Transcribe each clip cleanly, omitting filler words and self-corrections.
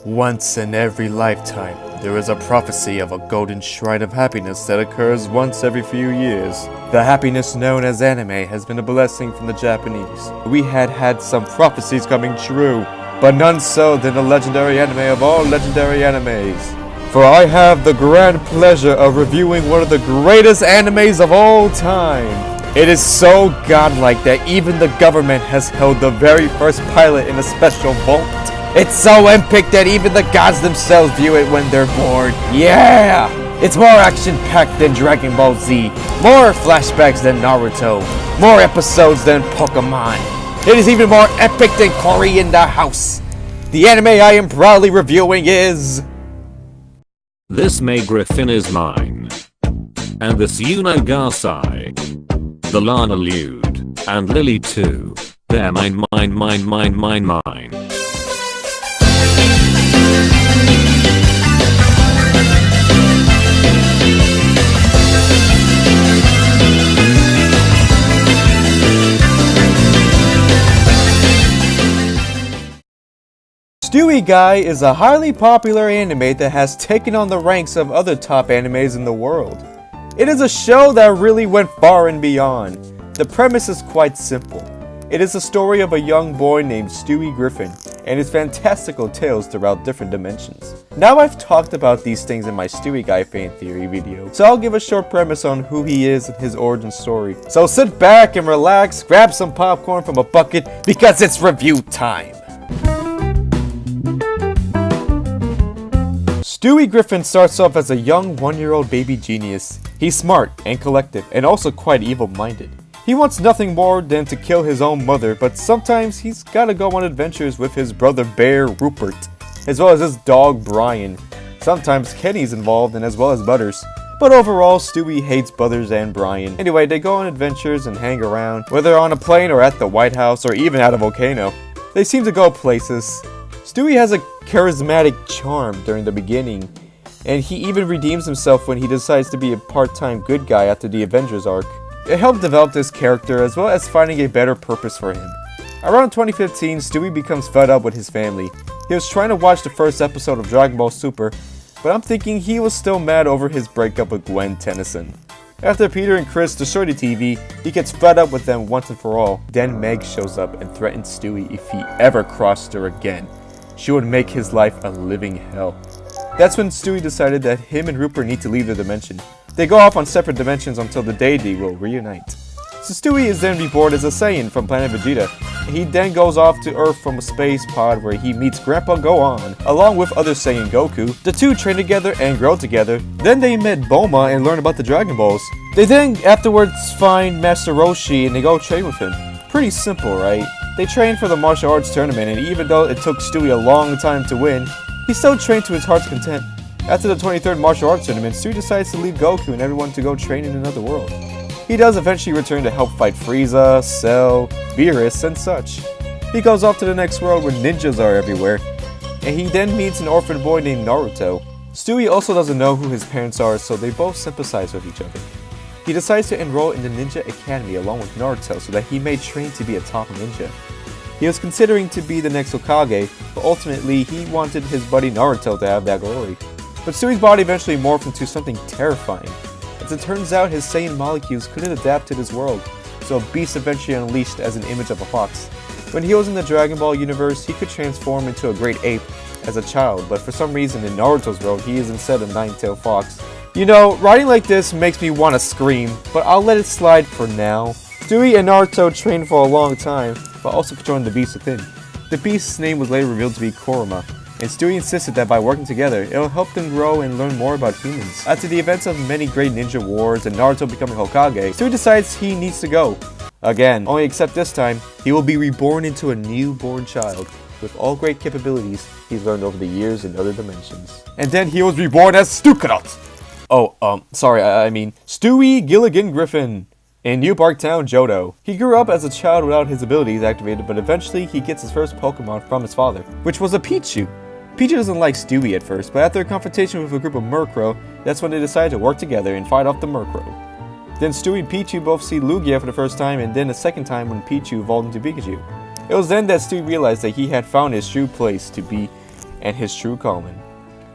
Once in every lifetime, there is a prophecy of a golden shrine of happiness that occurs once every few years. The happiness known as anime has been a blessing from the Japanese. We had some prophecies coming true, but none so than the legendary anime of all legendary animes. For I have the grand pleasure of reviewing one of the greatest animes of all time. It is so godlike that even the government has held the very first pilot in a special vault. It's so epic that even the gods themselves view it when they're bored. Yeah! It's more action-packed than Dragon Ball Z, more flashbacks than Naruto, more episodes than Pokemon. It is even more epic than Cory in the House. The anime I am proudly reviewing is... This May Griffin is mine. And this Yuno Garsai. The Lana Lude. And Lily too. They're mine. Stewie Guy is a highly popular anime that has taken on the ranks of other top animes in the world. It is a show that really went far and beyond. The premise is quite simple. It is a story of a young boy named Stewie Griffin and his fantastical tales throughout different dimensions. Now I've talked about these things in my Stewie Guy fan theory video, so I'll give a short premise on who he is and his origin story. So sit back and relax, grab some popcorn from a bucket, because it's review time! Stewie Griffin starts off as a young 1-year-old baby genius. He's smart and collective and also quite evil-minded. He wants nothing more than to kill his own mother, but sometimes he's gotta go on adventures with his brother bear Rupert, as well as his dog Brian. Sometimes Kenny's involved and as well as Butters. But overall, Stewie hates Butters and Brian. Anyway, they go on adventures and hang around, whether on a plane or at the White House or even at a volcano. They seem to go places. Stewie has a charismatic charm during the beginning, and he even redeems himself when he decides to be a part-time good guy after the Avengers arc. It helped develop this character as well as finding a better purpose for him. Around 2015, Stewie becomes fed up with his family. He was trying to watch the first episode of Dragon Ball Super, but I'm thinking he was still mad over his breakup with Gwen Tennyson. After Peter and Chris destroy the TV, he gets fed up with them once and for all. Then Meg shows up and threatens Stewie if he ever crossed her again. She would make his life a living hell. That's when Stewie decided that him and Rupert need to leave the dimension. They go off on separate dimensions until the day they will reunite. So Stewie is then reborn as a Saiyan from planet Vegeta. He then goes off to Earth from a space pod where he meets Grandpa Gohan, along with other Saiyan Goku. The two train together and grow together. Then they met Bulma and learn about the Dragon Balls. They then afterwards find Master Roshi and they go train with him. Pretty simple, right? They trained for the martial arts tournament, and even though it took Stewie a long time to win, he still trained to his heart's content. After the 23rd martial arts tournament, Stewie decides to leave Goku and everyone to go train in another world. He does eventually return to help fight Frieza, Cell, Beerus, and such. He goes off to the next world where ninjas are everywhere, and he then meets an orphan boy named Naruto. Stewie also doesn't know who his parents are, so they both sympathize with each other. He decides to enroll in the Ninja Academy along with Naruto so that he may train to be a top ninja. He was considering to be the next Hokage, but ultimately he wanted his buddy Naruto to have that glory. But Stewie's body eventually morphed into something terrifying. As it turns out, his Saiyan molecules couldn't adapt to this world, so a beast eventually unleashed as an image of a fox. When he was in the Dragon Ball universe, he could transform into a great ape as a child, but for some reason in Naruto's world, he is instead a nine-tailed fox. You know, writing like this makes me want to scream, but I'll let it slide for now. Stewie and Naruto trained for a long time, but also controlling the beast within. The beast's name was later revealed to be Kurama, and Stewie insisted that by working together, it'll help them grow and learn more about humans. After the events of many great ninja wars and Naruto becoming Hokage, Stewie decides he needs to go. Again, only except this time, he will be reborn into a newborn child, with all great capabilities he's learned over the years in other dimensions. And then he was reborn as Stukarot! I mean Stewie Gilligan Griffin in New Parktown, Johto. He grew up as a child without his abilities activated, but eventually he gets his first Pokemon from his father, which was a Pichu. Pichu doesn't like Stewie at first, but after a confrontation with a group of Murkrow, that's when they decide to work together and fight off the Murkrow. Then Stewie and Pichu both see Lugia for the first time, and then a second time when Pichu evolved into Pikachu. It was then that Stewie realized that he had found his true place to be and his true calling.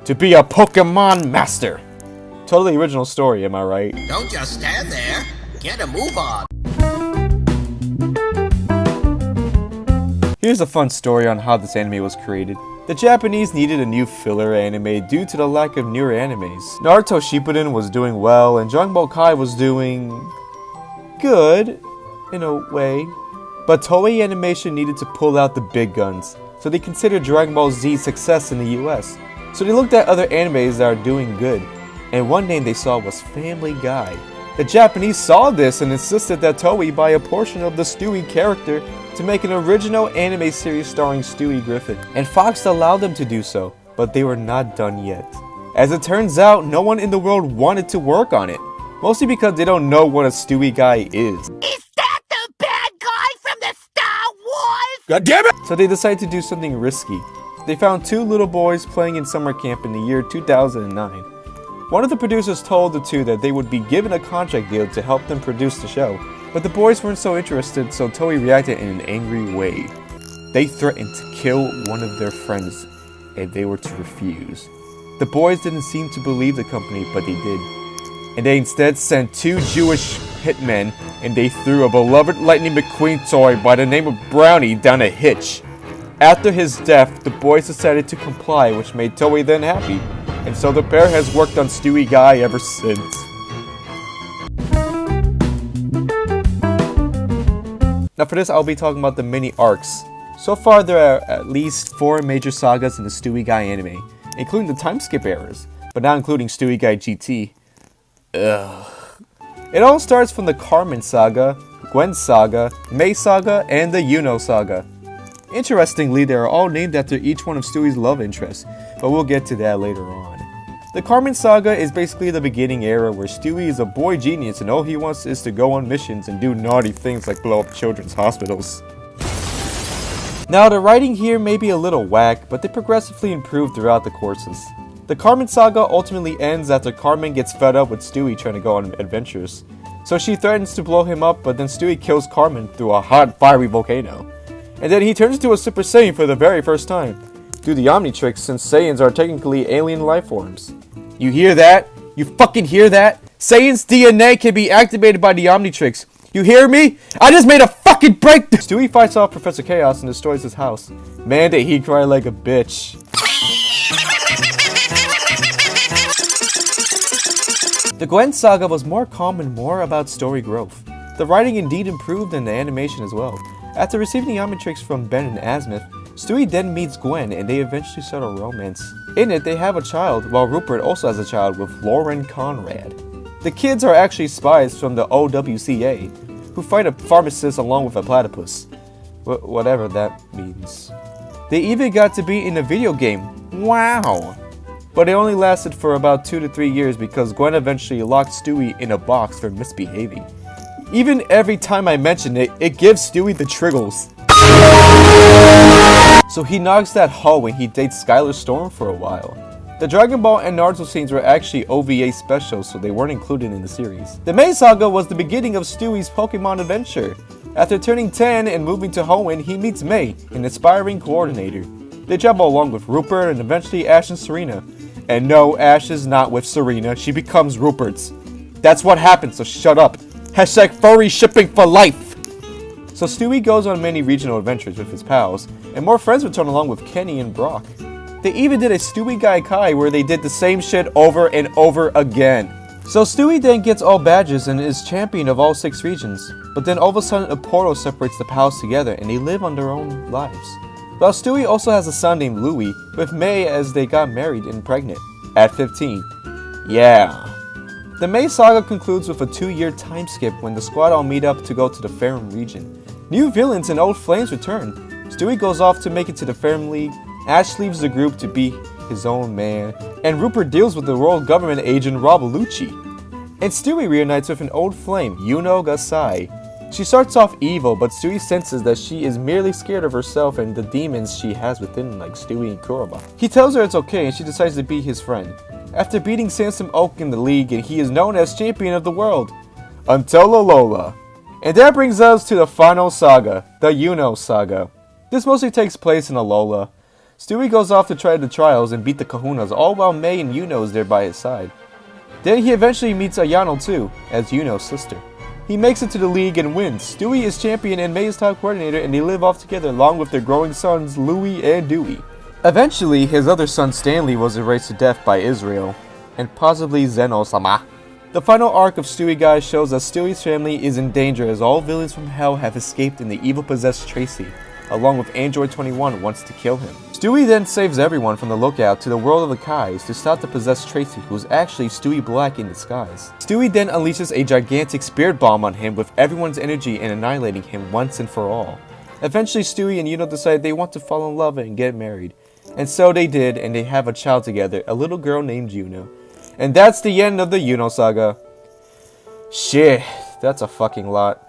To be a Pokemon master! Totally original story, am I right? Don't just stand there. Get a move on. Here's a fun story on how this anime was created. The Japanese needed a new filler anime due to the lack of newer animes. Naruto Shippuden was doing well, and Dragon Ball Kai was doing good, in a way. But Toei Animation needed to pull out the big guns, so they considered Dragon Ball Z's success in the US. So they looked at other animes that are doing good, and one name they saw was Family Guy. The Japanese saw this and insisted that Toei buy a portion of the Stewie character to make an original anime series starring Stewie Griffin. And Fox allowed them to do so, but they were not done yet. As it turns out, no one in the world wanted to work on it, mostly because they don't know what a Stewie Guy is. Is that the bad guy from the Star Wars? God damn it! So they decided to do something risky. They found two little boys playing in summer camp in the year 2009. One of the producers told the two that they would be given a contract deal to help them produce the show, but the boys weren't so interested, so Toei reacted in an angry way. They threatened to kill one of their friends if they were to refuse. The boys didn't seem to believe the company, but they did. And they instead sent two Jewish hitmen, and they threw a beloved Lightning McQueen toy by the name of Brownie down a hitch. After his death, the boys decided to comply, which made Toei then happy, and so the pair has worked on Stewie Guy ever since. Now for this, I'll be talking about the mini arcs. So far, there are at least 4 major sagas in the Stewie Guy anime, including the time skip eras, but not including Stewie Guy GT. Ugh. It all starts from the Carmen Saga, Gwen Saga, Mei Saga, and the Yuno Saga. Interestingly, they are all named after each one of Stewie's love interests, but we'll get to that later on. The Carmen Saga is basically the beginning era where Stewie is a boy genius and all he wants is to go on missions and do naughty things like blow up children's hospitals. Now the writing here may be a little whack, but they progressively improve throughout the courses. The Carmen Saga ultimately ends after Carmen gets fed up with Stewie trying to go on adventures. So she threatens to blow him up, but then Stewie kills Carmen through a hot fiery volcano. And then he turns into a Super Saiyan for the very first time. Do the Omnitrix, since Saiyans are technically alien life forms. You hear that? You fucking hear that? Saiyan's DNA can be activated by the Omnitrix. You hear me? I just made a fucking breakthrough! Stewie fights off Professor Chaos and destroys his house. Man, did he cry like a bitch. The Gwen Saga was more calm and more about story growth. The writing indeed improved and the animation as well. After receiving the Omnitrix from Ben and Azimuth, Stewie then meets Gwen and they eventually start a romance. In it, they have a child, while Rupert also has a child with Lauren Conrad. The kids are actually spies from the OWCA, who fight a pharmacist along with a platypus. Whatever that means. They even got to be in a video game. Wow! But it only lasted for about 2 to 3 years because Gwen eventually locked Stewie in a box for misbehaving. Even every time I mention it, it gives Stewie the triggles. So he knocks that hull when he dates Skylar Storm for a while. The Dragon Ball and Naruto scenes were actually OVA specials, so they weren't included in the series. The Mei Saga was the beginning of Stewie's Pokemon adventure. After turning 10 and moving to Hoenn, he meets Mei, an aspiring coordinator. They travel along with Rupert and eventually Ash and Serena. And no, Ash is not with Serena, she becomes Rupert's. That's what happens, so shut up. Hashtag furry shipping for life! So Stewie goes on many regional adventures with his pals, and more friends return along with Kenny and Brock. They even did a Stewie Guy Kai where they did the same shit over and over again. So Stewie then gets all badges and is champion of all 6 regions, but then all of a sudden a portal separates the pals together and they live on their own lives. While Stewie also has a son named Louie, with Mei as they got married and pregnant, at 15. Yeah. The Mei Saga concludes with a 2-year time skip when the squad all meet up to go to the Farum region. New villains and old flames return. Stewie goes off to make it to the Farum League, Ash leaves the group to be his own man, and Rupert deals with the world government agent Rob Lucci. And Stewie reunites with an old flame, Yuno Gasai. She starts off evil, but Stewie senses that she is merely scared of herself and the demons she has within, like Stewie and Kurama. He tells her it's okay and she decides to be his friend. After beating Sansom Oak in the league, and he is known as champion of the world. Until Alola. And that brings us to the final saga, the Yuno Saga. This mostly takes place in Alola. Stewie goes off to try the trials and beat the kahunas, all while Mei and Yuno is there by his side. Then he eventually meets Ayano too, as Yuno's sister. He makes it to the league and wins. Stewie is champion and Mei is top coordinator, and they live off together along with their growing sons Louie and Dewey. Eventually, his other son Stanley was erased to death by Israel, and possibly Zeno-sama. The final arc of Stewie Guy shows that Stewie's family is in danger as all villains from hell have escaped and the evil possessed Tracy, along with Android 21, wants to kill him. Stewie then saves everyone from the lookout to the world of the Kais to stop the possessed Tracy, who is actually Stewie Black in disguise. Stewie then unleashes a gigantic spirit bomb on him with everyone's energy and annihilating him once and for all. Eventually Stewie and Yuno decide they want to fall in love and get married. And so they did, and they have a child together, a little girl named Yuno. And that's the end of the Yuno saga. Shit, that's a fucking lot.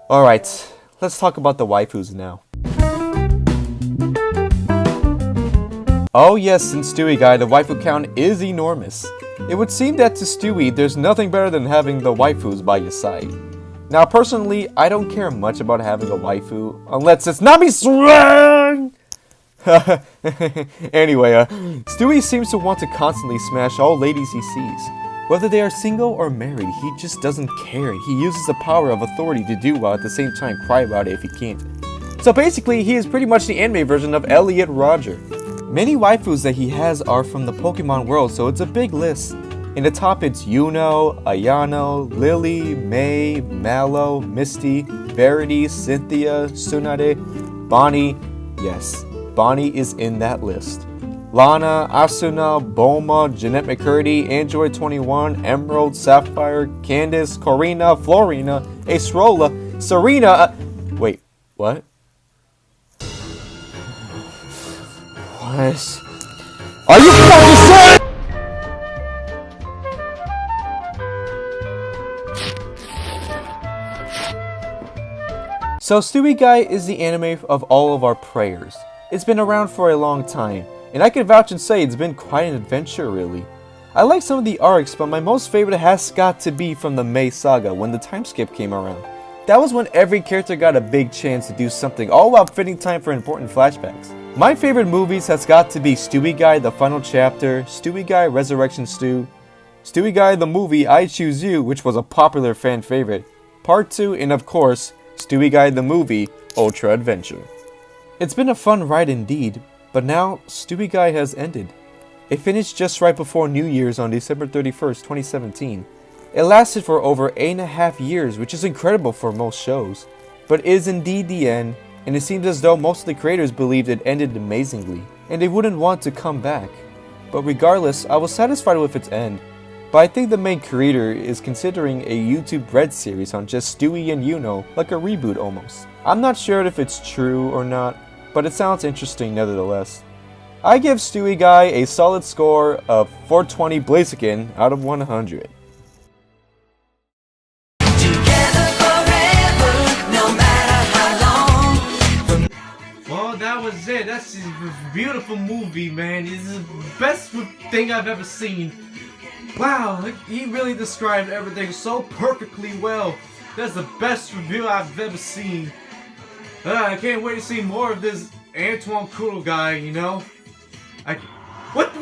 Alright, let's talk about the waifus now. Oh yes, in Stewie Guy, the waifu count is enormous. It would seem that to Stewie, there's nothing better than having the waifus by your side. Now personally, I don't care much about having a waifu, unless it's Nami Strong! Anyway, Stewie seems to want to constantly smash all ladies he sees. Whether they are single or married, he just doesn't care. He uses the power of authority to do while at the same time cry about it if he can't. So basically, he is pretty much the anime version of Elliot Rodger. Many waifus that he has are from the Pokemon world, so it's a big list. In the top it's Yuno, Ayano, Lily, Mei, Mallow, Misty, Verity, Cynthia, Tsunade, Bonnie. Yes, Bonnie is in that list. Lana, Asuna, Bulma, Jeanette McCurdy, Android 21, Emerald, Sapphire, Candace, Corina, Florina, Acerola, Serena. Wait, what? What? Are you fucking serious? So Stewie Guy is the anime of all of our prayers. It's been around for a long time, and I can vouch and say it's been quite an adventure really. I like some of the arcs, but my most favorite has got to be from the Mei Saga when the time skip came around. That was when every character got a big chance to do something, all while fitting time for important flashbacks. My favorite movies has got to be Stewie Guy The Final Chapter, Stewie Guy Resurrection Stew, Stewie Guy the Movie I Choose You, which was a popular fan favorite, Part 2, and of course, Stewie Guy the Movie Ultra Adventure. It's been a fun ride indeed, but now Stewie Guy has ended. It finished just right before New Year's on December 31st, 2017. It lasted for over 8.5 years, which is incredible for most shows, but is indeed the end, and it seems as though most of the creators believed it ended amazingly, and they wouldn't want to come back. But regardless, I was satisfied with its end, but I think the main creator is considering a YouTube Red series on just Stewie and Yuno, like a reboot almost. I'm not sure if it's true or not, but it sounds interesting nevertheless. I give Stewie Guy a solid score of 420 Blaziken out of 100. Well, that was it. That's a beautiful movie, man. It's the best thing I've ever seen. Wow, he really described everything so perfectly well. That's the best review I've ever seen. I can't wait to see more of this Antoine Kudo guy, you know? What